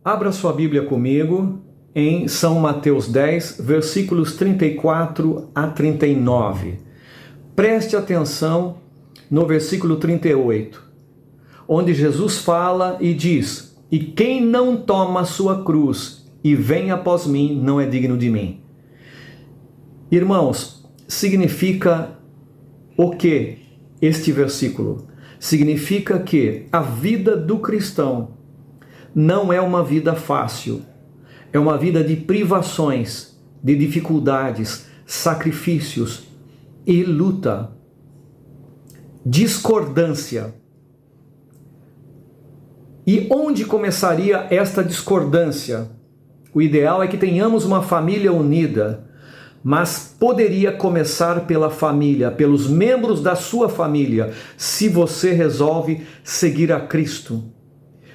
Abra sua Bíblia comigo em São Mateus 10, versículos 34 a 39. Preste atenção no versículo 38, onde Jesus fala e diz: "E quem não toma a sua cruz e vem após mim, não é digno de mim." Irmãos, significa o que este versículo? Significa que a vida do cristão não é uma vida fácil, é uma vida de privações, de dificuldades, sacrifícios e luta, discordância. E onde começaria esta discordância? O ideal é que tenhamos uma família unida, mas poderia começar pela família, pelos membros da sua família, se você resolve seguir a Cristo.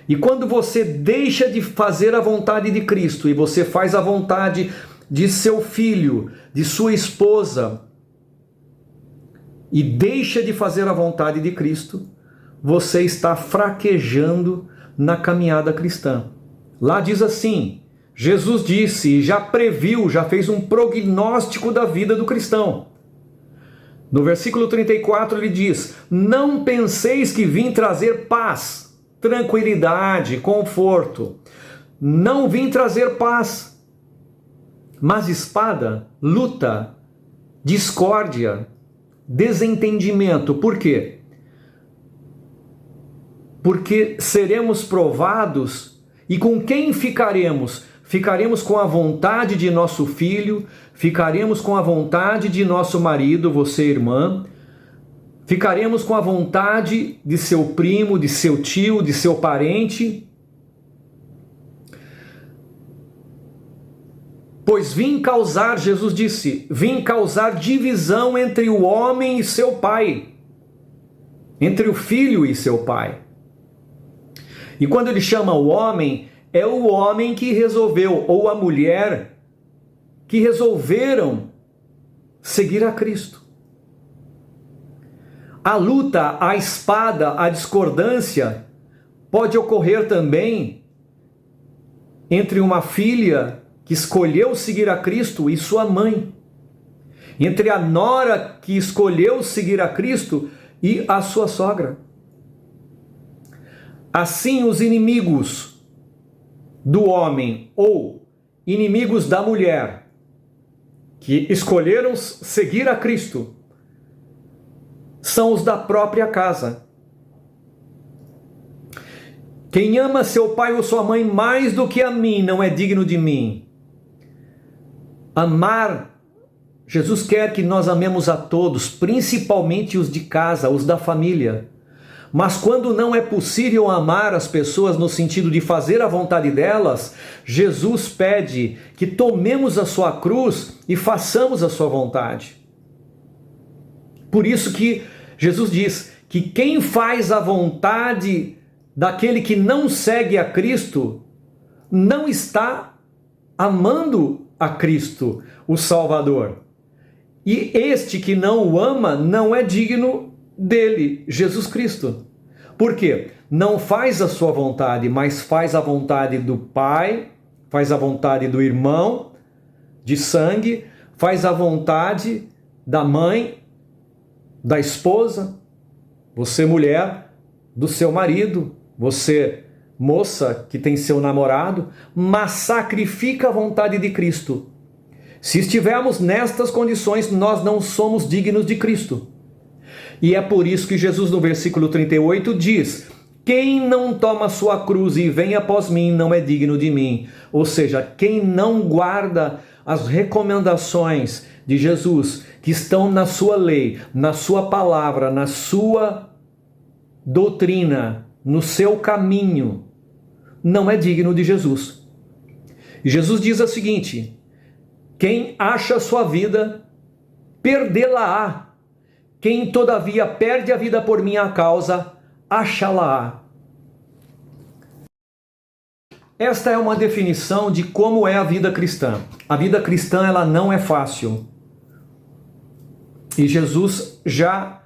E quando você deixa de fazer a vontade de Cristo e você faz a vontade de seu filho, de sua esposa, e deixa de fazer a vontade de Cristo, você está fraquejando na caminhada cristã. Lá diz assim: Jesus disse, já previu, já fez um prognóstico da vida do cristão. No versículo 34 ele diz: "Não penseis que vim trazer paz, tranquilidade, conforto. Não vim trazer paz, mas espada, luta, discórdia, desentendimento." Por quê? Porque seremos provados. E com quem ficaremos? Ficaremos com a vontade de nosso filho, ficaremos com a vontade de nosso marido, você irmã, ficaremos com a vontade de seu primo, de seu tio, de seu parente. Pois vim causar, Jesus disse, vim causar divisão entre o homem e seu pai, entre o filho e seu pai. E quando ele chama o homem, é o homem que resolveu, ou a mulher, que resolveram seguir a Cristo. A luta, a espada, a discordância pode ocorrer também entre uma filha que escolheu seguir a Cristo e sua mãe. Entre a nora que escolheu seguir a Cristo e a sua sogra. Assim, os inimigos do homem ou inimigos da mulher que escolheram seguir a Cristo são os da própria casa. Quem ama seu pai ou sua mãe mais do que a mim não é digno de mim. Amar, Jesus quer que nós amemos a todos, principalmente os de casa, os da família. Mas quando não é possível amar as pessoas no sentido de fazer a vontade delas, Jesus pede que tomemos a sua cruz e façamos a sua vontade. Por isso que Jesus diz que quem faz a vontade daquele que não segue a Cristo, não está amando a Cristo, o Salvador. E este que não o ama, não é digno dele, Jesus Cristo. Por quê? Não faz a sua vontade, mas faz a vontade do Pai, faz a vontade do irmão de sangue, faz a vontade da mãe, da esposa, você mulher, do seu marido, você moça que tem seu namorado, mas sacrifica a vontade de Cristo. Se estivermos nestas condições, nós não somos dignos de Cristo. E é por isso que Jesus no versículo 38 diz: "Quem não toma sua cruz e vem após mim, não é digno de mim." Ou seja, quem não guarda as recomendações de Jesus, que estão na sua lei, na sua palavra, na sua doutrina, no seu caminho, não é digno de Jesus. E Jesus diz o seguinte: "Quem acha a sua vida, perdê-la-á. Quem todavia perde a vida por minha causa, achá-la-á." Esta é uma definição de como é a vida cristã. A vida cristã, ela não é fácil. E Jesus já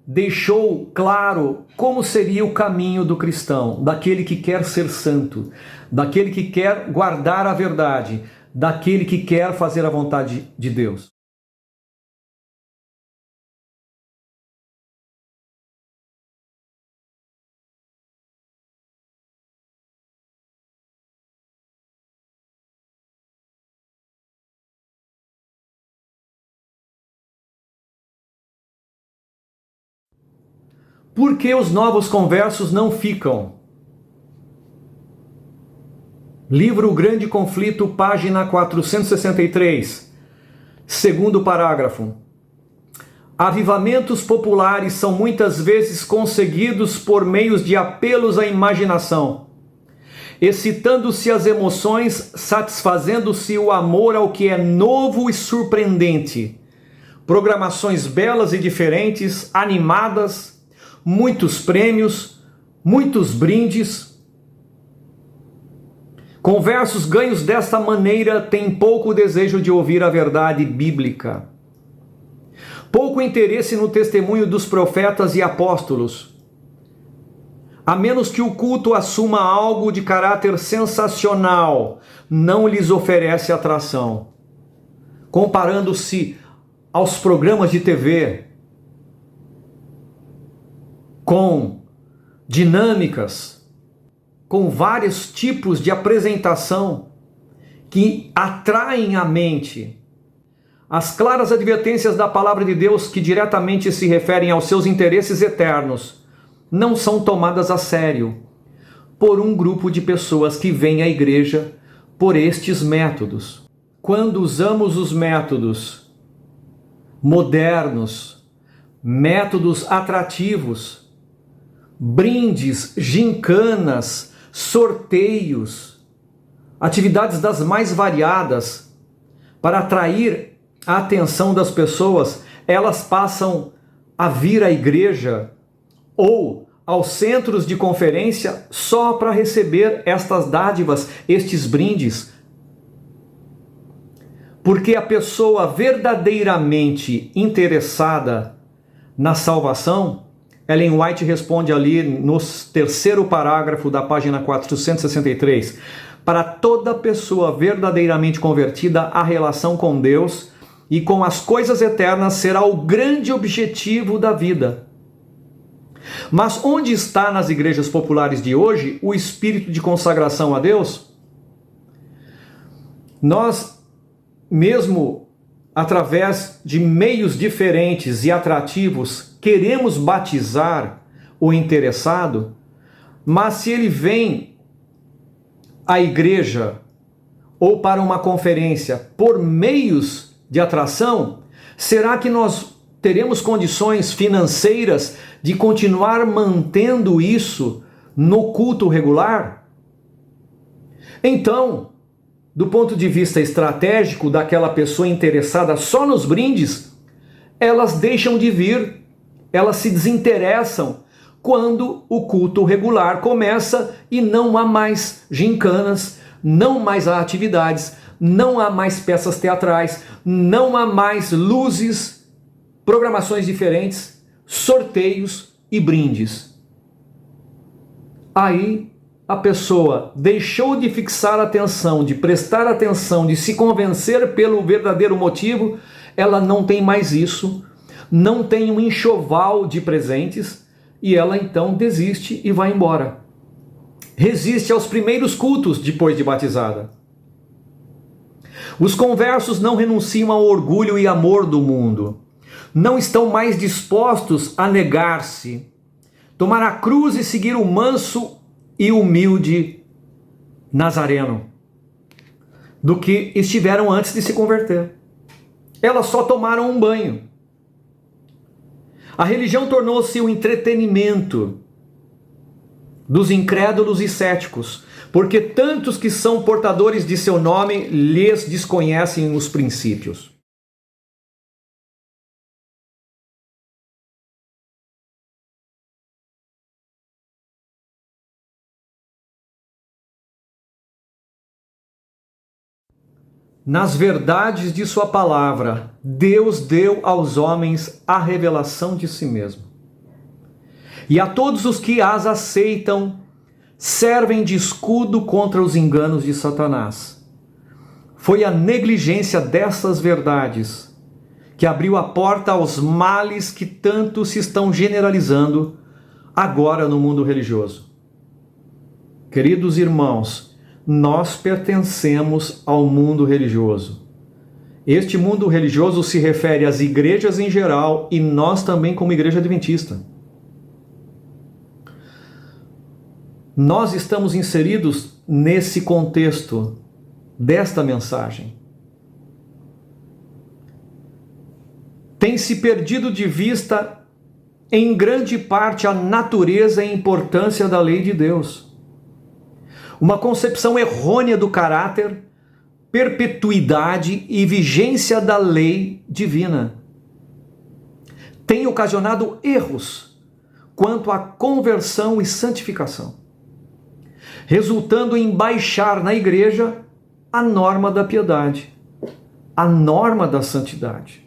deixou claro como seria o caminho do cristão, daquele que quer ser santo, daquele que quer guardar a verdade, daquele que quer fazer a vontade de Deus. Por que os novos conversos não ficam? Livro O Grande Conflito, página 463, segundo parágrafo. Avivamentos populares são muitas vezes conseguidos por meios de apelos à imaginação, excitando-se as emoções, satisfazendo-se o amor ao que é novo e surpreendente. Programações belas e diferentes, animadas, muitos prêmios, muitos brindes. Conversos ganhos desta maneira têm pouco desejo de ouvir a verdade bíblica, pouco interesse no testemunho dos profetas e apóstolos, a menos que o culto assuma algo de caráter sensacional, não lhes oferece atração. Comparando-se aos programas de TV, com dinâmicas, com vários tipos de apresentação que atraem a mente. As claras advertências da palavra de Deus que diretamente se referem aos seus interesses eternos não são tomadas a sério por um grupo de pessoas que vêm à igreja por estes métodos. Quando usamos os métodos modernos, métodos atrativos, brindes, gincanas, sorteios, atividades das mais variadas, para atrair a atenção das pessoas, elas passam a vir à igreja ou aos centros de conferência só para receber estas dádivas, estes brindes. Porque a pessoa verdadeiramente interessada na salvação, Ellen White responde ali no terceiro parágrafo da página 463, para toda pessoa verdadeiramente convertida, a relação com Deus e com as coisas eternas será o grande objetivo da vida. Mas onde está nas igrejas populares de hoje o espírito de consagração a Deus? Nós, mesmo através de meios diferentes e atrativos, queremos batizar o interessado, mas se ele vem à igreja ou para uma conferência por meios de atração, será que nós teremos condições financeiras de continuar mantendo isso no culto regular? Então, do ponto de vista estratégico daquela pessoa interessada só nos brindes, elas deixam de vir, elas se desinteressam quando o culto regular começa e não há mais gincanas, não mais há atividades, não há mais peças teatrais, não há mais luzes, programações diferentes, sorteios e brindes. Aí a pessoa deixou de fixar atenção, de prestar atenção, de se convencer pelo verdadeiro motivo, ela não tem mais isso, não tem um enxoval de presentes e ela então desiste e vai embora. Resiste aos primeiros cultos depois de batizada. Os conversos não renunciam ao orgulho e amor do mundo. Não estão mais dispostos a negar-se, tomar a cruz e seguir o manso e humilde Nazareno, do que estiveram antes de se converter. Elas só tomaram um banho. A religião tornou-se o entretenimento dos incrédulos e céticos, porque tantos que são portadores de seu nome lhes desconhecem os princípios. Nas verdades de sua palavra, Deus deu aos homens a revelação de si mesmo. e a todos os que as aceitam servem de escudo contra os enganos de Satanás. Foi a negligência dessas verdades que abriu a porta aos males que tanto se estão generalizando agora no mundo religioso. Queridos irmãos, nós pertencemos ao mundo religioso. Este mundo religioso se refere às igrejas em geral e nós também como igreja adventista. Nós estamos inseridos nesse contexto desta mensagem. Tem se perdido de vista em grande parte a natureza e importância da lei de Deus. Uma concepção errônea do caráter, perpetuidade e vigência da lei divina tem ocasionado erros quanto à conversão e santificação, resultando em baixar na igreja a norma da piedade, a norma da santidade.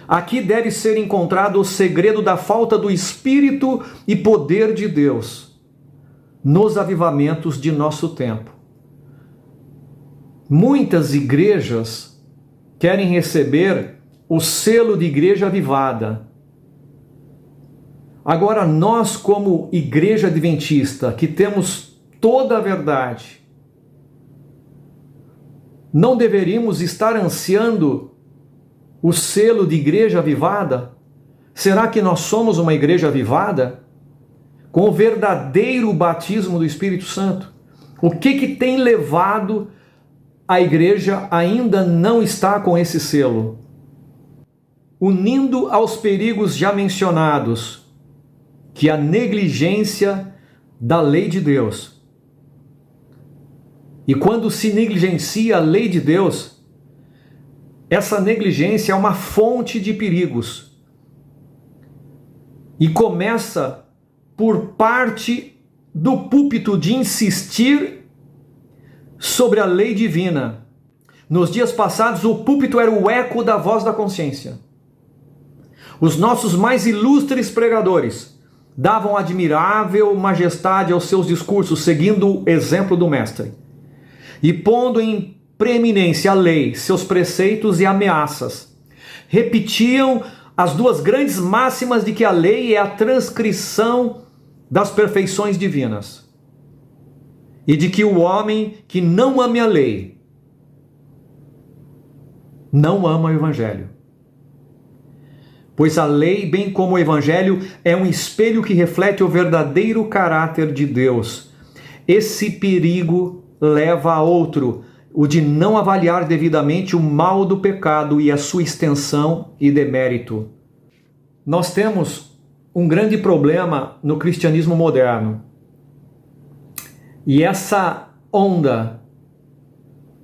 Aqui deve ser encontrado o segredo da falta do Espírito e poder de Deus nos avivamentos de nosso tempo. Muitas igrejas querem receber o selo de igreja avivada. Agora, nós, como igreja adventista, que temos toda a verdade, não deveríamos estar ansiando o selo de igreja avivada? Será que nós somos uma igreja avivada? Com o verdadeiro batismo do Espírito Santo? O que tem levado a igreja ainda não está com esse selo? Unindo aos perigos já mencionados, que a negligência da lei de Deus. E quando se negligencia a lei de Deus, essa negligência é uma fonte de perigos. E começa por parte do púlpito de insistir sobre a lei divina. Nos dias passados, o púlpito era o eco da voz da consciência. Os nossos mais ilustres pregadores davam admirável majestade aos seus discursos, seguindo o exemplo do Mestre, e pondo em preeminência a lei, seus preceitos e ameaças. Repetiam as duas grandes máximas de que a lei é a transcrição das perfeições divinas e de que o homem que não ame a lei não ama o Evangelho. Pois a lei, bem como o Evangelho, é um espelho que reflete o verdadeiro caráter de Deus. Esse perigo leva a outro, o de não avaliar devidamente o mal do pecado e a sua extensão e demérito. Nós temos um grande problema no cristianismo moderno. E essa onda,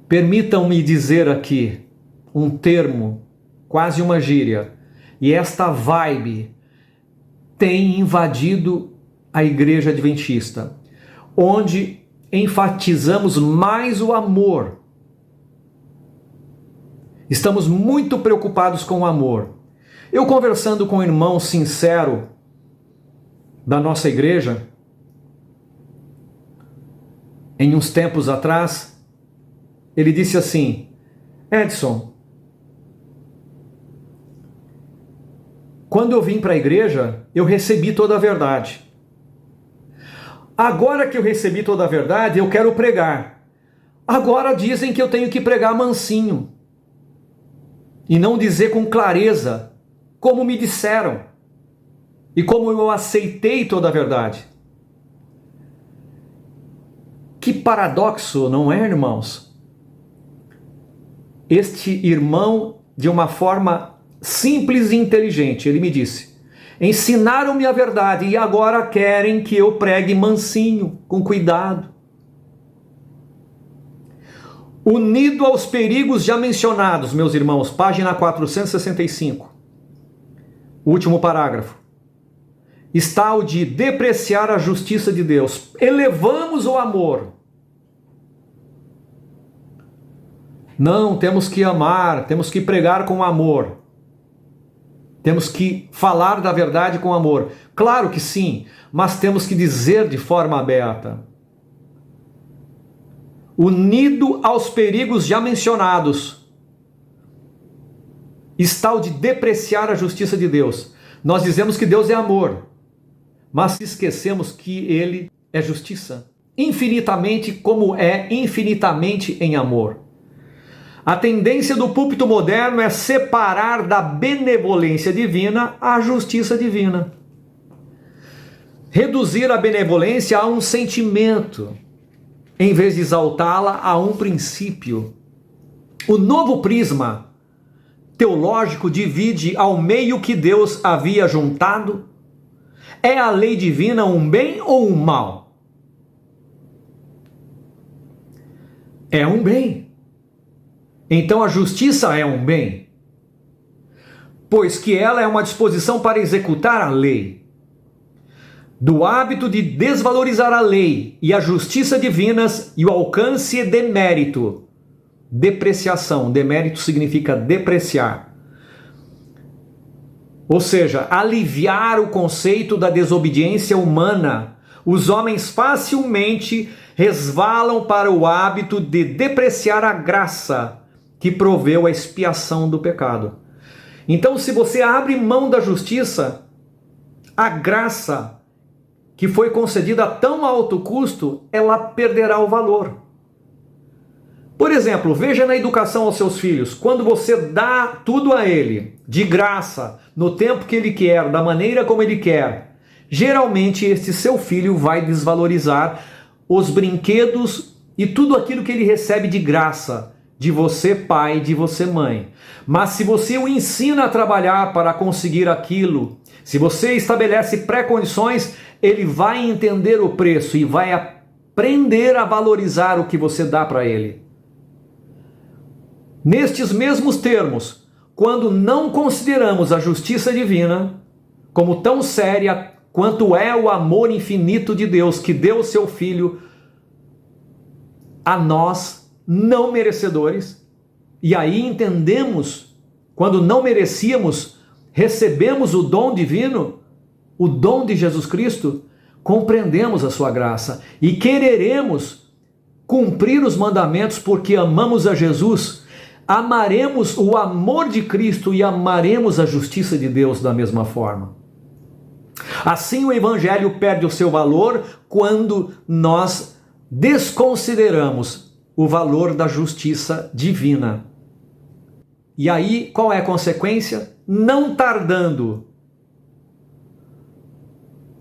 permitam-me dizer aqui um termo, quase uma gíria, e esta vibe tem invadido a igreja adventista, onde enfatizamos mais o amor. Estamos muito preocupados com o amor. Eu conversando com um irmão sincero da nossa igreja, em uns tempos atrás, ele disse assim: Edson, quando eu vim para a igreja, eu recebi toda a verdade. Agora que eu recebi toda a verdade, eu quero pregar. Agora dizem que eu tenho que pregar mansinho e não dizer com clareza, como me disseram e como eu aceitei toda a verdade. Que paradoxo, não é, irmãos? Este irmão, de uma forma simples e inteligente, ele me disse: ensinaram-me a verdade e agora querem que eu pregue mansinho, com cuidado. Unido aos perigos já mencionados, meus irmãos, página 465, último parágrafo, está o de depreciar a justiça de Deus. Elevamos o amor. Não, temos que amar, temos que pregar com amor. Temos que falar da verdade com amor. Claro que sim, mas temos que dizer de forma aberta. Unido aos perigos já mencionados está o de depreciar a justiça de Deus. Nós dizemos que Deus é amor, mas esquecemos que Ele é justiça. Infinitamente como é infinitamente em amor. A tendência do púlpito moderno é separar da benevolência divina a justiça divina. Reduzir a benevolência a um sentimento, em vez de exaltá-la a um princípio. O novo prisma teológico divide ao meio que Deus havia juntado. É a lei divina um bem ou um mal? É um bem. Então a justiça é um bem, pois que ela é uma disposição para executar a lei. Do hábito de desvalorizar a lei e a justiça divinas e o alcance de mérito. Depreciação. Demérito significa depreciar. Ou seja, aliviar o conceito da desobediência humana. Os homens facilmente resvalam para o hábito de depreciar a graça que proveu a expiação do pecado. Então, se você abre mão da justiça, a graça que foi concedida a tão alto custo, ela perderá o valor. Por exemplo, veja na educação aos seus filhos, quando você dá tudo a ele, de graça, no tempo que ele quer, da maneira como ele quer, geralmente esse seu filho vai desvalorizar os brinquedos e tudo aquilo que ele recebe de graça, de você pai, de você mãe. Mas se você o ensina a trabalhar para conseguir aquilo, se você estabelece pré-condições, ele vai entender o preço e vai aprender a valorizar o que você dá para ele. Nestes mesmos termos, quando não consideramos a justiça divina como tão séria quanto é o amor infinito de Deus que deu o seu Filho a nós, não merecedores, e aí entendemos, quando não merecíamos, recebemos o dom divino, o dom de Jesus Cristo, compreendemos a sua graça e quereremos cumprir os mandamentos porque amamos a Jesus, amaremos o amor de Cristo e amaremos a justiça de Deus da mesma forma. Assim o Evangelho perde o seu valor quando nós desconsideramos o valor da justiça divina. E aí, qual é a consequência? Não tardando,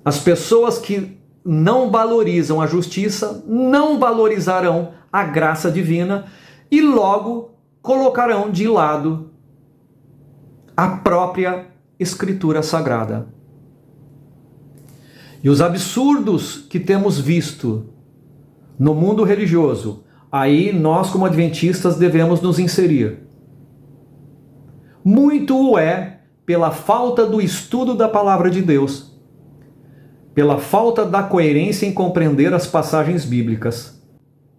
as pessoas que não valorizam a justiça não valorizarão a graça divina e logo colocarão de lado a própria Escritura Sagrada. E os absurdos que temos visto no mundo religioso, aí nós como adventistas devemos nos inserir. Muito é pela falta do estudo da palavra de Deus, pela falta da coerência em compreender as passagens bíblicas.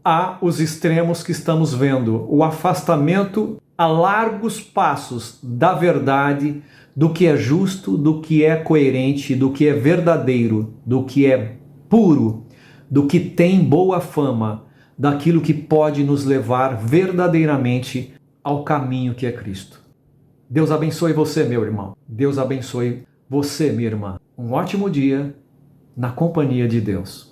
Há os extremos que estamos vendo, o afastamento a largos passos da verdade, do que é justo, do que é coerente, do que é verdadeiro, do que é puro, do que tem boa fama, daquilo que pode nos levar verdadeiramente ao caminho que é Cristo. Deus abençoe você, meu irmão. Deus abençoe você, minha irmã. Um ótimo dia na companhia de Deus.